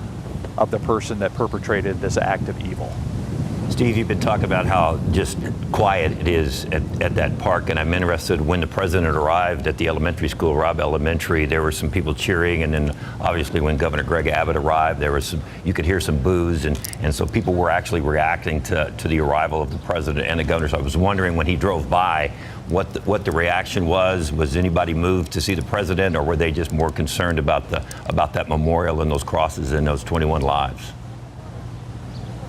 of the person that perpetrated this act of evil. Steve, you've been talking about how just quiet it is at that park, and I'm interested, when the president arrived at the elementary school, Robb Elementary, there were some people cheering, and then obviously when Governor Greg Abbott arrived, there was you could hear some boos, and so people were actually reacting to the arrival of the president and the governor. So I was wondering, when he drove by, what the reaction was. Was anybody moved to see the president, or were they just more concerned about that memorial and those crosses and those 21 lives?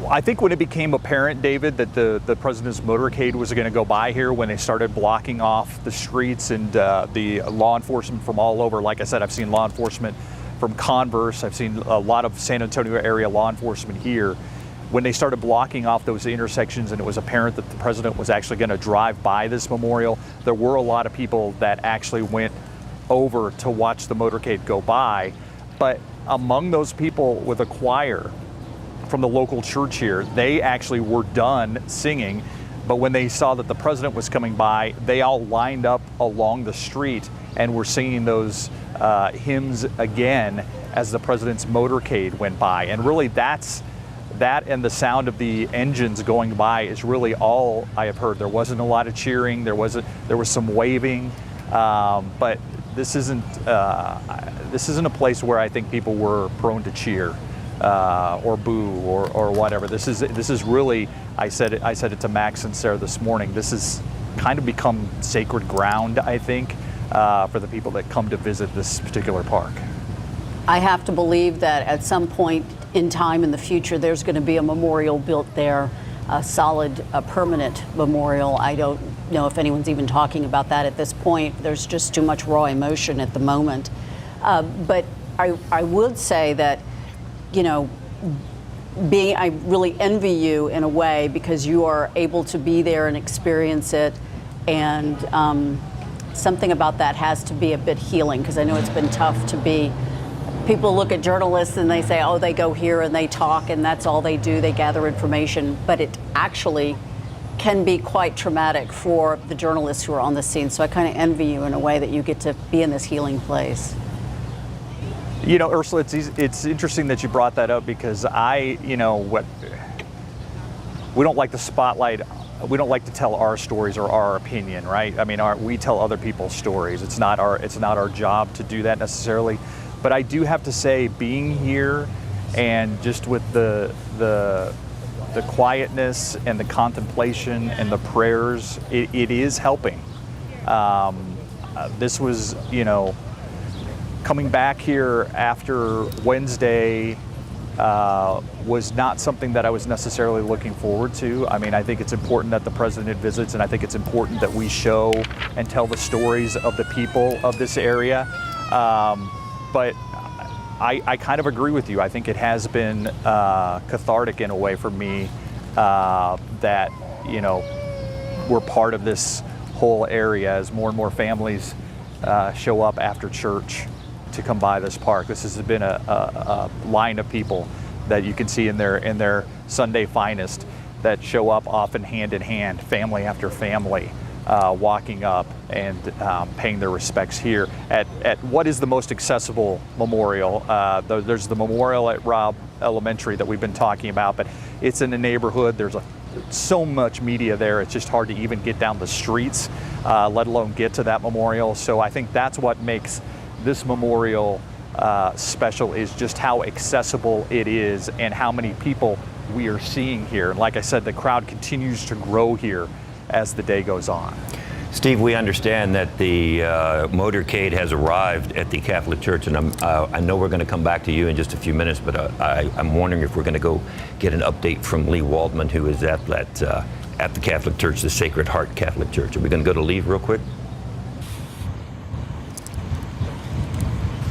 I think when it became apparent, David, that the president's motorcade was going to go by here, when they started blocking off the streets and the law enforcement from all over, like I said, I've seen law enforcement from Converse, I've seen a lot of San Antonio area law enforcement here. When they started blocking off those intersections and it was apparent that the president was actually going to drive by this memorial, there were a lot of people that actually went over to watch the motorcade go by. But among those people with a choir from the local church here, they actually were done singing, but when they saw that the president was coming by, they all lined up along the street and were singing those hymns again as the president's motorcade went by. And really that and the sound of the engines going by is really all I have heard. There wasn't a lot of cheering, there was some waving, but this isn't a place where I think people were prone to cheer. Or boo or whatever. This is really, I said it to Max and Sarah this morning, this has kind of become sacred ground, I think, for the people that come to visit this particular park. I have to believe that at some point in time in the future, there's going to be a memorial built there, a solid, permanent memorial. I don't know if anyone's even talking about that at this point. There's just too much raw emotion at the moment. But I would say that, you know, I really envy you in a way, because you are able to be there and experience it, and something about that has to be a bit healing, because I know it's been tough to be. People look at journalists and they say, oh, they go here and they talk and that's all they do, they gather information, but it actually can be quite traumatic for the journalists who are on the scene. So I kind of envy you in a way that you get to be in this healing place. You know, Ursula, it's interesting that you brought that up, because we don't like the spotlight. We don't like to tell our stories or our opinion, right? I mean, we tell other people's stories. It's not our job to do that necessarily. But I do have to say, being here and just with the quietness and the contemplation and the prayers, it is helping. This was, coming back here after Wednesday was not something that I was necessarily looking forward to. I mean, I think it's important that the president visits, and I think it's important that we show and tell the stories of the people of this area. But I kind of agree with you. I think it has been cathartic in a way for me that, we're part of this whole area as more and more families show up after church to come by this park. This has been a line of people that you can see in their Sunday finest. that show up often hand in hand, family after family, walking up and paying their respects here at what is the most accessible memorial. There's the memorial at Robb Elementary that we've been talking about, but it's in the neighborhood. There's so much media there, it's just hard to even get down the streets, let alone get to that memorial. So I think that's what makes this memorial special, is just how accessible it is and how many people we are seeing here. And like I said, the crowd continues to grow here as the day goes on. Steve, we understand that the motorcade has arrived at the Catholic Church, and I know we're going to come back to you in just a few minutes, but I'm wondering if we're going to go get an update from Lee Waldman, who is at the Catholic Church, the Sacred Heart Catholic Church. Are we going to go to Lee real quick?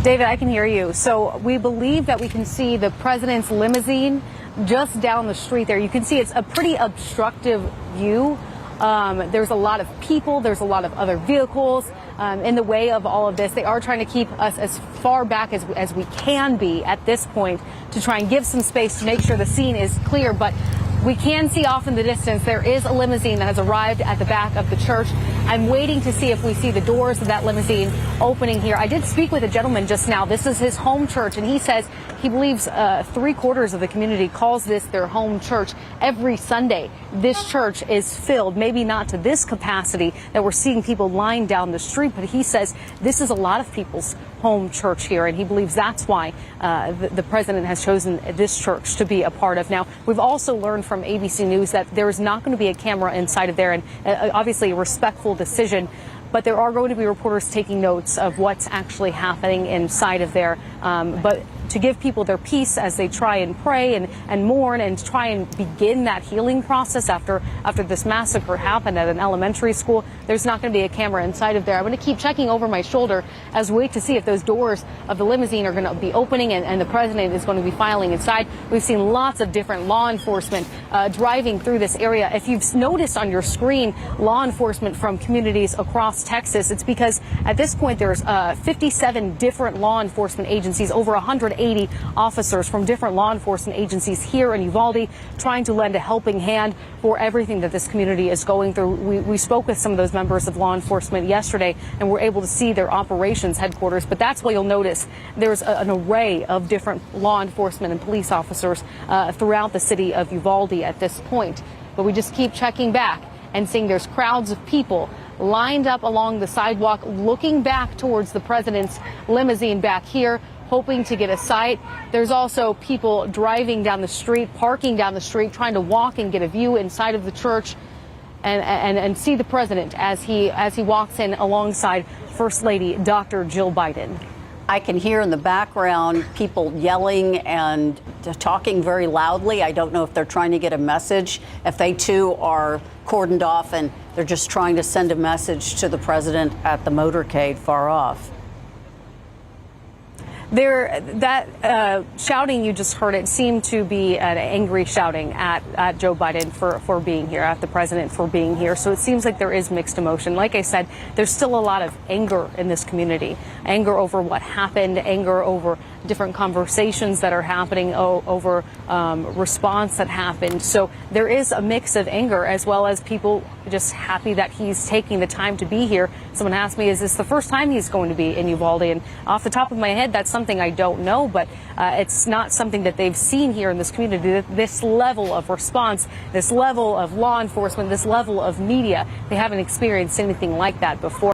David, I can hear you. So we believe that we can see the president's limousine just down the street there. You can see it's a pretty obstructive view. There's a lot of people, there's a lot of other vehicles in the way of all of this. They are trying to keep us as far back as we can be at this point to try and give some space to make sure the scene is clear. But we can see off in the distance there is a limousine that has arrived at the back of the church. I'm waiting to see if we see the doors of that limousine opening here. I did speak with a gentleman just now. This is his home church, and he says he believes 3/4 of the community calls this their home church. Every Sunday, this church is filled, maybe not to this capacity that we're seeing people lying down the street, but he says this is a lot of people's home church here, and he believes that's why the president has chosen this church to be a part of. Now, we've also learned from ABC News that there is not going to be a camera inside of there, and obviously a respectful decision, but there are going to be reporters taking notes of what's actually happening inside of there. But to give people their peace as they try and pray and mourn and try and begin that healing process after this massacre happened at an elementary school, there's not going to be a camera inside of there. I'm going to keep checking over my shoulder as we wait to see if those doors of the limousine are going to be opening and the president is going to be filing inside. We've seen lots of different law enforcement driving through this area. If you've noticed on your screen law enforcement from communities across Texas, it's because at this point there's 57 different law enforcement agencies, over 180 officers from different law enforcement agencies here in Uvalde trying to lend a helping hand for everything that this community is going through. We spoke with some of those members of law enforcement yesterday and were able to see their operations headquarters, but that's why you'll notice there's an array of different law enforcement and police officers throughout the city of Uvalde at this point. But we just keep checking back and seeing there's crowds of people lined up along the sidewalk looking back towards the president's limousine back here, hoping to get a sight. There's also people driving down the street, parking down the street, trying to walk and get a view inside of the church and see the president as he walks in alongside First Lady Dr. Jill Biden. I can hear in the background people yelling and talking very loudly. I don't know if they're trying to get a message, if they too are cordoned off and they're just trying to send a message to the president at the motorcade far off. That shouting you just heard, it seemed to be an angry shouting at Joe Biden for being here, at the president for being here. So it seems like there is mixed emotion. Like I said, there's still a lot of anger in this community, anger over what happened, anger over different conversations that are happening, over response that happened. So there is a mix of anger as well as people just happy that he's taking the time to be here. Someone asked me, is this the first time he's going to be in Uvalde? And off the top of my head, that's something I don't know, but it's not something that they've seen here in this community. This level of response, this level of law enforcement, this level of media, they haven't experienced anything like that before.